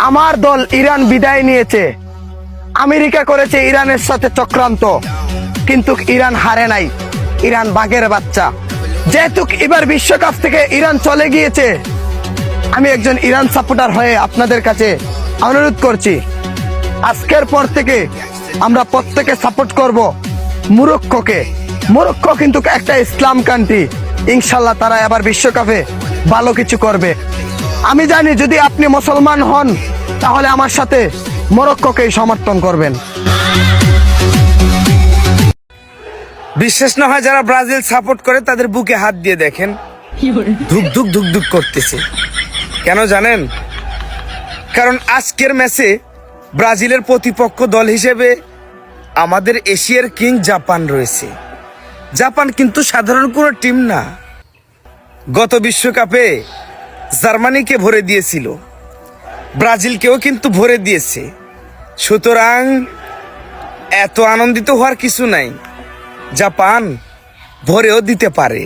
আমার দল ইরান বিদায় নিয়েছে, আমেরিকা করেছে ইরানের সাথে চক্রান্ত, কিন্তু ইরান হারে নাই। ইরান বাঘের বাচ্চা। যেহেতু এবার বিশ্বকাপ থেকে ইরান চলে গিয়েছে, আমি একজন ইরান সাপোর্টার হয়ে আপনাদের কাছে অনুরোধ করছি, আজকের পর থেকে আমরা প্রত্যেকে সাপোর্ট করব মরক্কোকে। মরক্কো কিন্তু একটা ইসলাম কান্ট্রি, ইনশাল্লাহ তারা এবার বিশ্বকাপে ভালো কিছু করবে। আমি জানি যদি আপনি মুসলমান হন তাহলে আমার সাথে মরক্কোকেই সমর্থন করবেন। বিশ্বাস না হয় যারা ব্রাজিল সাপোর্ট করে তাদের বুকে হাত দিয়ে দেখেন, ধুক ধুক ধুক ধুক করতেছে। কেন জানেন? কারণ আজকের ম্যাচে ব্রাজিলের প্রতিপক্ষ দল হিসেবে আমাদের এশিয়ার কিং জাপান রয়েছে। জাপান কিন্তু সাধারণ কোনো টিম না। গত বিশ্বকাপে জার্মানিকে ভরে দিয়েছিল, ব্রাজিলকেও কিন্তু ভরে দিয়েছে। সুতরাং এত আনন্দিত হওয়ার কিছু নাই, জাপান ভরেও দিতে পারে।